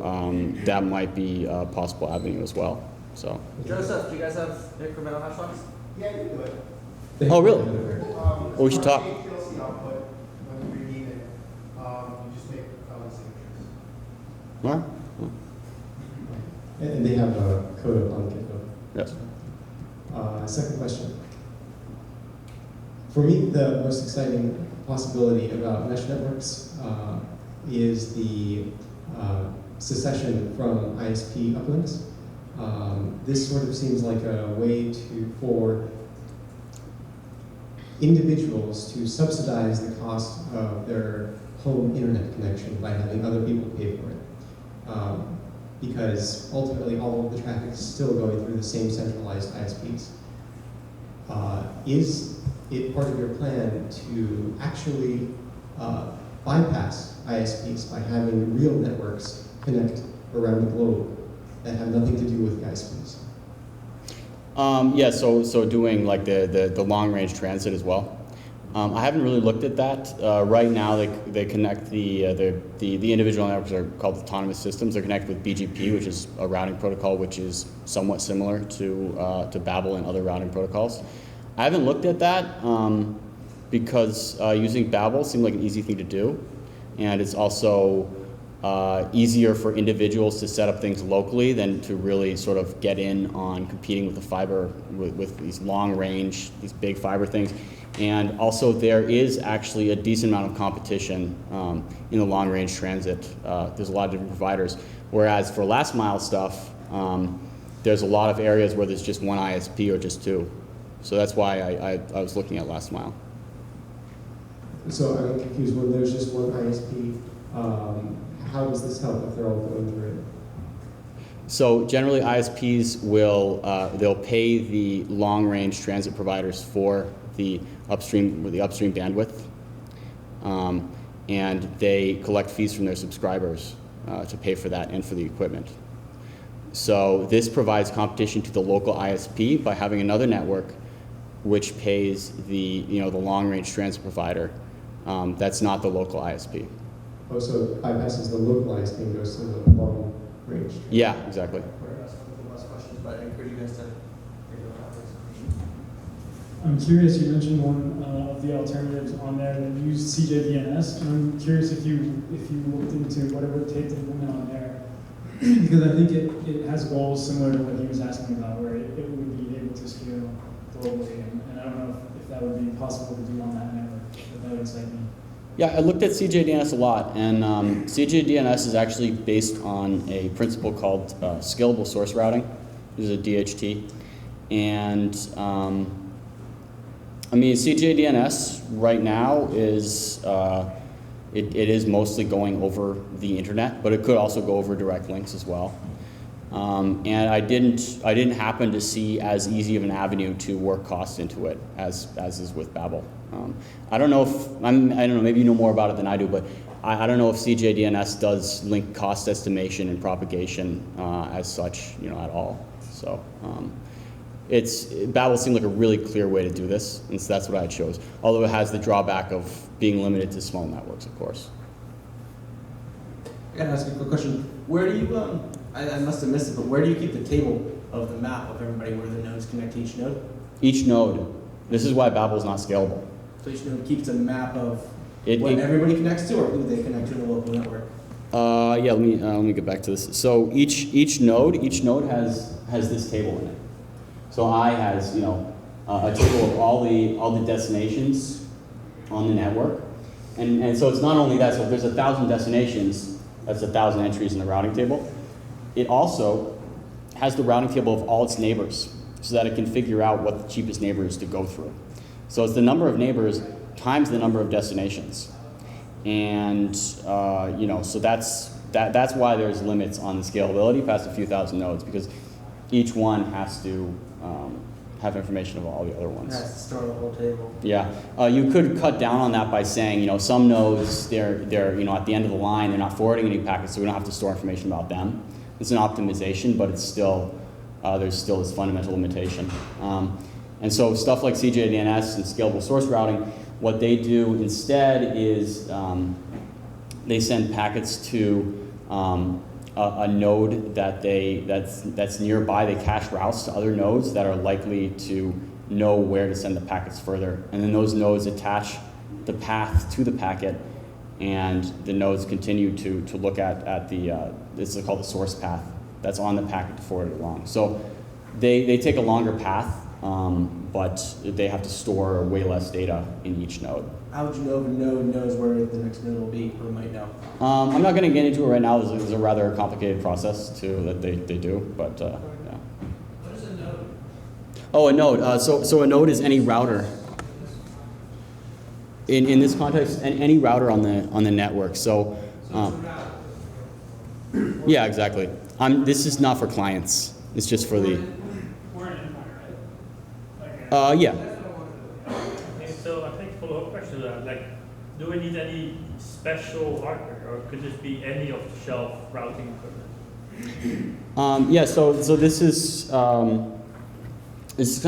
that might be a possible avenue as well. So. Joseph, do you guys have incremental hash locks? Yeah, you do it. Oh, really? Well, we should talk. PLC output, when you redeem it, you just make valid signatures. All right. And they have a code on GitHub. Yes. Second question. For me, the most exciting possibility about mesh networks is the secession from ISP uplinks. This sort of seems like a way for individuals to subsidize the cost of their home internet connection by having other people pay for it. Because ultimately all of the traffic is still going through the same centralized ISPs. Is it part of your plan to actually bypass ISPs by having real networks connect around the globe that have nothing to do with ISPs? So doing like the long range transit as well. I haven't really looked at that. Right now they connect the individual networks are called autonomous systems. They're connected with BGP, which is a routing protocol which is somewhat similar to Babel and other routing protocols. I haven't looked at that because using Babel seemed like an easy thing to do. and it's also easier for individuals to set up things locally than to really sort of get in on competing with the fiber, with these long range, these big fiber things. And also there is actually a decent amount of competition in the long range transit. There's a lot of different providers. Whereas for last mile stuff, there's a lot of areas where there's just one ISP or just two. So that's why I was looking at last mile. So I'm confused, when there's just one ISP, how does this help if they're all going through it? So generally ISPs will, they'll pay the long range transit providers for the upstream bandwidth, and they collect fees from their subscribers to pay for that and for the equipment. So this provides competition to the local ISP by having another network which pays the long range transit provider that's not the local ISP. Oh, so it bypasses the local ISP and goes to the long range? Yeah, exactly. We're asking a couple last questions, but I encourage you guys to figure out this. I'm curious, you mentioned one of the alternatives on there that used CJDNS, and I'm curious if you looked into what it would take to implement on there, because I think it has goals similar to what he was asking about, where it would be able to scale globally, and I don't know if that would be possible to do on that network, but that would excite me. Yeah, I looked at CJDNS a lot, and CJDNS is actually based on a principle called scalable source routing. This is a DHT, and I mean, CJDNS right now is it is mostly going over the internet, but it could also go over direct links as well. And I didn't happen to see as easy of an avenue to work costs into it as is with Babel. I don't know if I don't know. Maybe you know more about it than I do, but I don't know if CJDNS does link cost estimation and propagation as such, at all. So. Babel seemed like a really clear way to do this, and so that's what I chose. Although it has the drawback of being limited to small networks, of course. I gotta ask you a quick question. Where do you, I must have missed it, but where do you keep the table of the map of everybody where the nodes connect to each node? Each node. This is why Babel is not scalable. So each node keeps a map of what everybody connects to, or who they connect to in the local network? Yeah. Let me get back to this. So each node has this table in it. So I has, a table of all the destinations on the network. And so it's not only that, so if there's 1,000 destinations, that's 1,000 entries in the routing table. It also has the routing table of all its neighbors so that it can figure out what the cheapest neighbor is to go through. So it's the number of neighbors times the number of destinations. And, so that's why there's limits on the scalability past a few thousand nodes, because each one has to have information of all the other ones. It has to store the whole table. Yeah, you could cut down on that by saying, some nodes, they're at the end of the line, they're not forwarding any packets, so we don't have to store information about them. It's an optimization, but it's still, there's still this fundamental limitation. And so stuff like CJDNS and scalable source routing, what they do instead is they send packets to a node that's nearby. They cache routes to other nodes that are likely to know where to send the packets further. And then those nodes attach the path to the packet, and the nodes continue to look at the, this is called the source path that's on the packet to forward it along. So they take a longer path, but they have to store way less data in each node. How would you know if a node knows where the next node will be, or might know? I'm not going to get into it right now. It's a rather complicated process that they do, but yeah. What is a node? Oh, a node. So a node is any router. In this context, any router on the network. So yeah, exactly. This is not for clients. It's just for the. We're an empire, right? Yeah. Okay, so I think follow-up question to that, do we need any special hardware, or could this be any off-the-shelf routing equipment? Yeah. So this is kind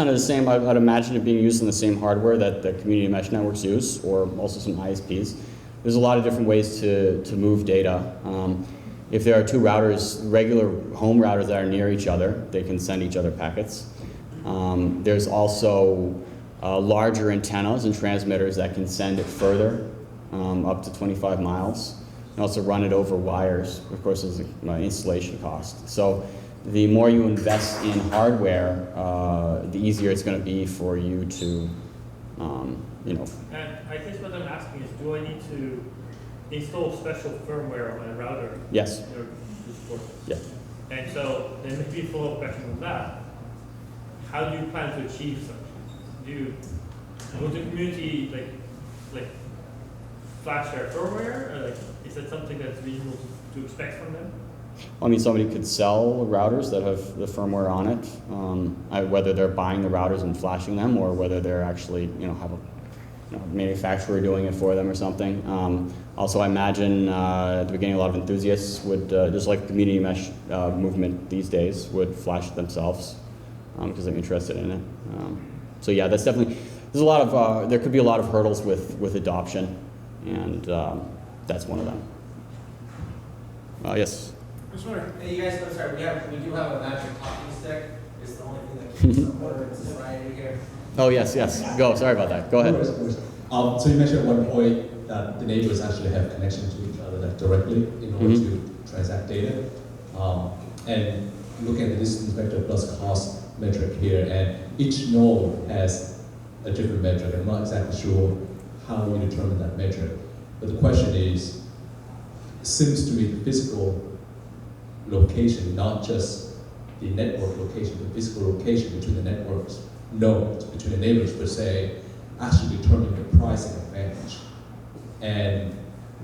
of the same. I'd imagine it being used in the same hardware that the community mesh networks use, or also some ISPs. There's a lot of different ways to move data. If there are two routers, regular home routers that are near each other, they can send each other packets. There's also larger antennas and transmitters that can send it further up to 25 miles. And also run it over wires. Of course, there's an installation cost. So the more you invest in hardware, the easier it's going to be for you to, you know. And I guess what I'm asking is, do I need to install special firmware on my router? Yes. In order to support this? Yeah. And so, then maybe a follow-up question on that. How do you plan to achieve such? Will the community like flash their firmware? Or like, is that something that's reasonable to expect from them? I mean, somebody could sell routers that have the firmware on it, whether they're buying the routers and flashing them, or whether they're actually, you know, have a manufacturer doing it for them or something. Also, I imagine at the beginning, a lot of enthusiasts would, just like the community mesh movement these days, would flash it themselves because they're interested in it. So yeah, that's definitely, there's a lot of, there could be a lot of hurdles with adoption, and that's one of them. Yes? Hey, you guys, I'm sorry, we do have a magic talking stick. It's the only thing that keeps the words right here. Oh, yes, go, sorry about that, go ahead. Of course. So you mentioned at one point that the neighbors actually have connection to each other directly in order to transact data. And looking at the distance vector plus cost metric here, and each node has a different metric. I'm not exactly sure how you determine that metric. But the question is, it seems to me the physical location, not just the network location, the physical location between the networks, nodes, between the neighbors per se, actually determine the pricing advantage. And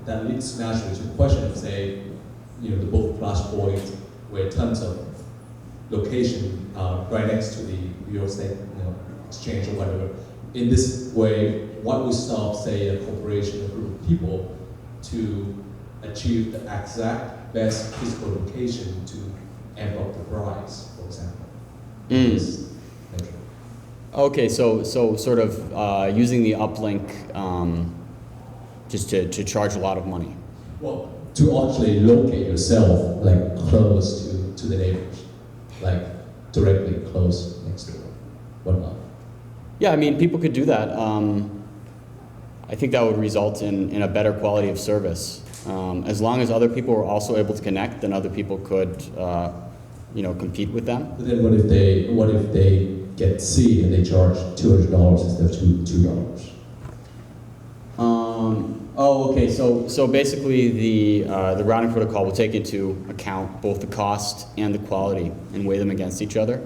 that leads naturally to the question of, say, you know, the both flashpoint, where tons of location right next to the real estate, you know, exchange or whatever. In this way, what would stop, say, a corporation, a group of people, to achieve the exact best physical location to amp up the price, for example? This metric. Okay, so sort of using the uplink just to charge a lot of money. Well, to actually locate yourself like close to the neighbors, like directly close next door, whatnot. Yeah, I mean, people could do that. I think that would result in a better quality of service. As long as other people were also able to connect, then other people could, you know, compete with them. But then what if they get C and they charge $200 instead of $2? Oh, okay. So basically, the routing protocol will take into account both the cost and the quality and weigh them against each other,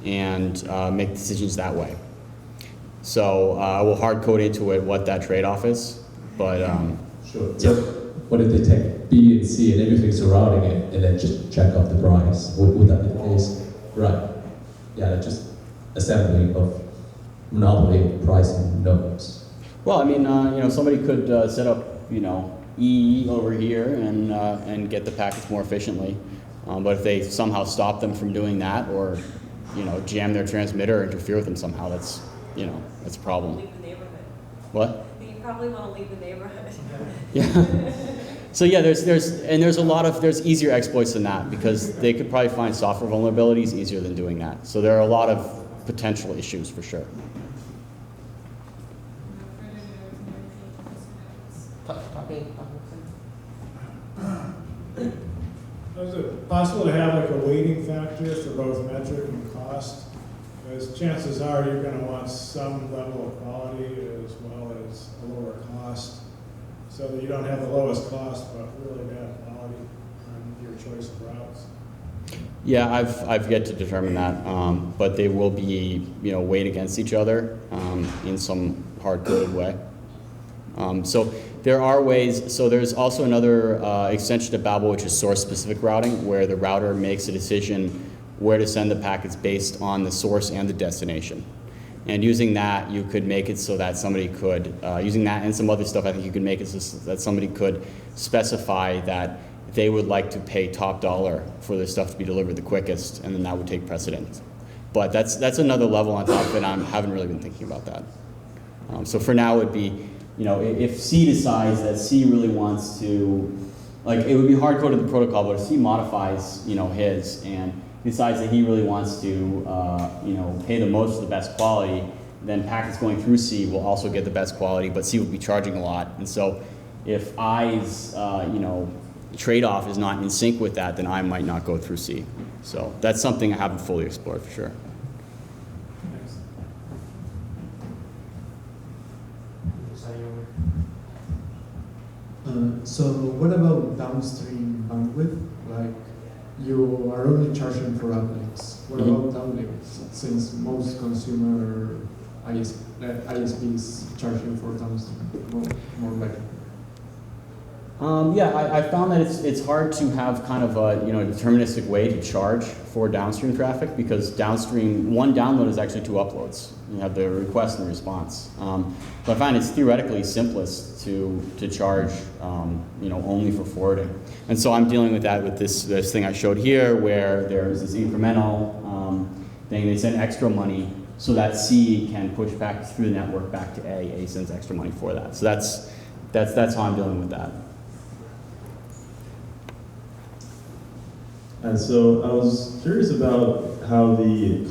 and make decisions that way. So we'll hard code into it what that trade-off is, but Sure. Yeah. So what if they take B and C and everything's surrounding it and then just check off the price? Would that be the case? Right. Yeah, that's just assembly of monopoly pricing nodes. well, I mean, you know, somebody could set up, you know, E over here and get the packets more efficiently. But if they somehow stop them from doing that, or, you know, jam their transmitter or interfere with them somehow, that's, you know, that's a problem. Leave the neighborhood. What? You probably want to leave the neighborhood. Yeah. So yeah, there's easier exploits than that, because they could probably find software vulnerabilities easier than doing that. So there are a lot of potential issues for sure. Is it possible to have like a weighting factor for both metric and cost? Because chances are you're going to want some level of quality as well as a lower cost, so that you don't have the lowest cost but really bad quality on your choice of routes. Yeah, I've yet to determine that, but they will be, you know, weighed against each other in some hard-coded way. So there are ways. So there's also another extension to Babel, which is source-specific routing, where the router makes a decision where to send the packets based on the source and the destination. And using that, you could make it so that somebody could, using that and some other stuff, I think you could make it so that somebody could specify that they would like to pay top dollar for their stuff to be delivered the quickest, and then that would take precedence. But that's another level on top of it. I haven't really been thinking about that. So for now, it would be, you know, if C decides that C really wants to, like, it would be hard coded in the protocol, but if C modifies, you know, his and decides that he really wants to, you know, pay the most for the best quality, then packets going through C will also get the best quality, but C will be charging a lot. And so if I's trade-off is not in sync with that, then I might not go through C. So that's something I haven't fully explored for sure. So what about downstream bandwidth? Like you are only charging for uplinks. What about downlinks? Since most consumer ISPs charge you for downstream, more likely. Yeah, I found that it's hard to have kind of a deterministic way to charge for downstream traffic, because downstream, one download is actually 2 uploads. You have the request and the response. But I find it's theoretically simplest to charge only for forwarding. And so I'm dealing with that with this thing I showed here, where there's this incremental thing. They send extra money so that C can push back through the network back to A. A sends extra money for that. So that's how I'm dealing with that. And so I was curious about how the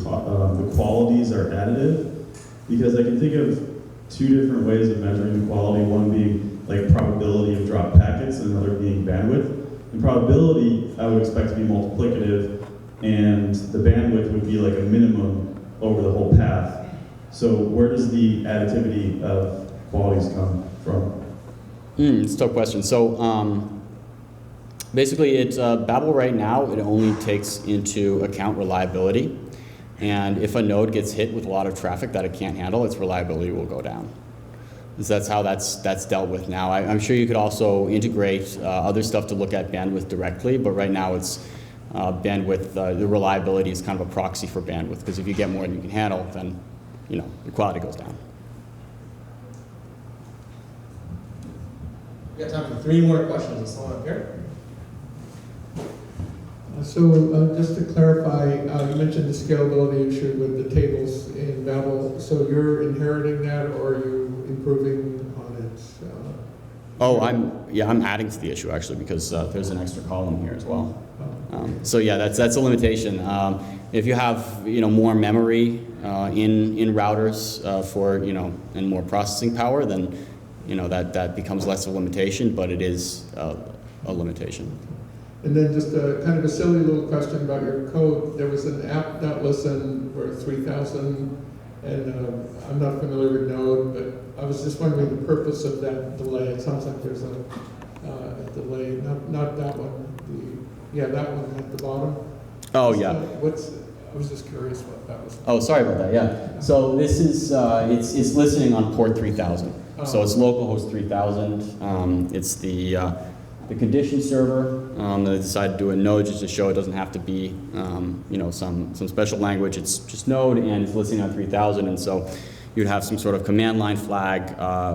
qualities are additive, because I can think of 2 different ways of measuring the quality, one being like probability of dropped packets and another being bandwidth. And probability I would expect to be multiplicative, and the bandwidth would be like a minimum over the whole path. So where does the additivity of qualities come from? It's a tough question. So basically, it's Babel right now, it only takes into account reliability. And if a node gets hit with a lot of traffic that it can't handle, its reliability will go down. So that's how that's dealt with now. I'm sure you could also integrate other stuff to look at bandwidth directly, but right now it's bandwidth, the reliability is kind of a proxy for bandwidth, because if you get more than you can handle, then the quality goes down. We got time for 3 more questions. Let's hold up here. So just to clarify, you mentioned the scalability issue with the tables in Babel. So you're inheriting that, or are you improving on it? I'm adding to the issue actually, because there's an extra column here as well. So yeah, that's a limitation. If you have more memory in routers for and more processing power, then that becomes less of a limitation, but it is a limitation. And then just a kind of a silly little question about your code. There was an app.listen for 3000, and I'm not familiar with Node, but I was just wondering the purpose of that delay. It sounds like there's a delay, not that one. That one at the bottom. Oh yeah. I was just curious what that was. Oh, sorry about that. Yeah. So this is it's listening on port 3000. So it's localhost 3000. It's the condition server that I decided to do in Node just to show it doesn't have to be some special language. It's just Node, and it's listening on 3000. And so you'd have some sort of command line flag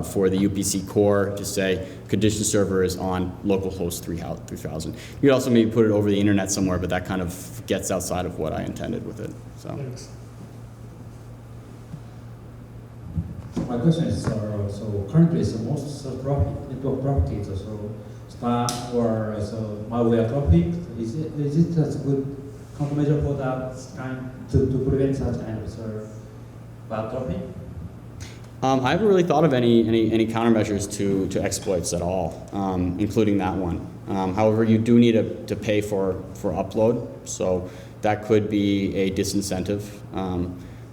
for the UPC core to say condition server is on localhost 3000. You'd also maybe put it over the internet somewhere, but that kind of gets outside of what I intended with it. So. Thanks. My question is, so currently, most network properties, so spam or malware traffic, is it a good countermeasure for that kind to prevent such kind of bad traffic? I haven't really thought of any countermeasures to exploits at all, including that one. However, you do need to pay for upload, so that could be a disincentive.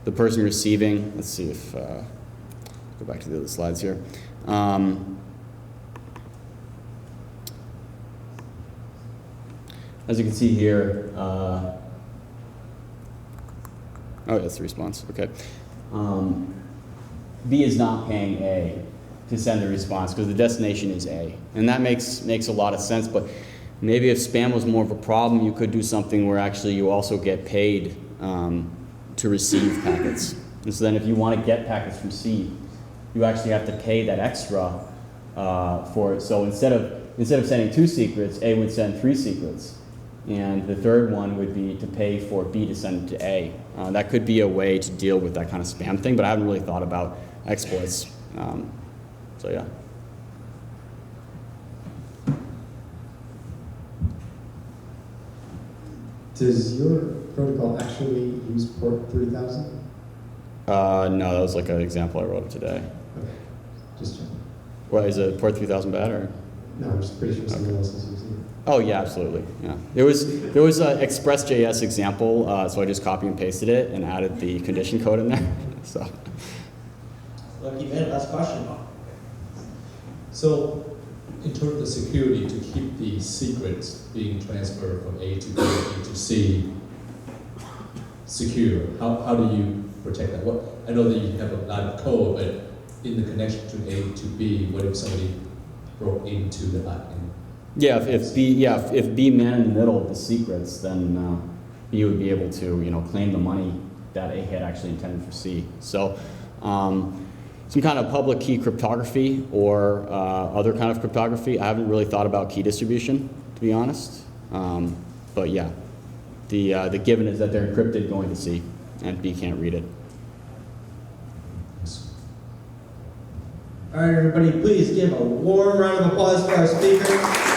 The person receiving, let's see if go back to the other slides here. As you can see here, oh, that's the response. Okay. B is not paying A to send the response because the destination is A, and that makes a lot of sense. But maybe if spam was more of a problem, you could do something where actually you also get paid to receive packets. And so then, if you want to get packets from C, you actually have to pay that extra for it. So instead of sending 2 secrets, A would send 3 secrets. And the third one would be to pay for B to send it to A. That could be a way to deal with that kind of spam thing, but I haven't really thought about exploits. So yeah. Does your protocol actually use port 3000? Or is it just a good combination of both? Um, I haven't really thought of any countermeasures to exploits at all. I No, that was like an example I wrote up today. Okay, just checking. What, is it port 3000 bad or? No, I'm just pretty sure someone else is using it. Oh yeah, absolutely. Yeah, there was an Express.js example, so I just copy and pasted it and added the condition code in there. So. Lucky man, last question. So, in terms of the security, to keep the secrets being transferred from A to B, B to C secure, how do you protect that? What, I know that you have a lot of code, but in the connection to A to B, what if somebody broke into the backend? Yeah, if B man in the middle of the secrets, then B would be able to claim the money that A had actually intended for C. So some kind of public key cryptography or other kind of cryptography. I haven't really thought about key distribution, to be honest. But yeah, the given is that they're encrypted going to C, and B can't read it. All right, everybody, please give a warm round of applause for our speaker.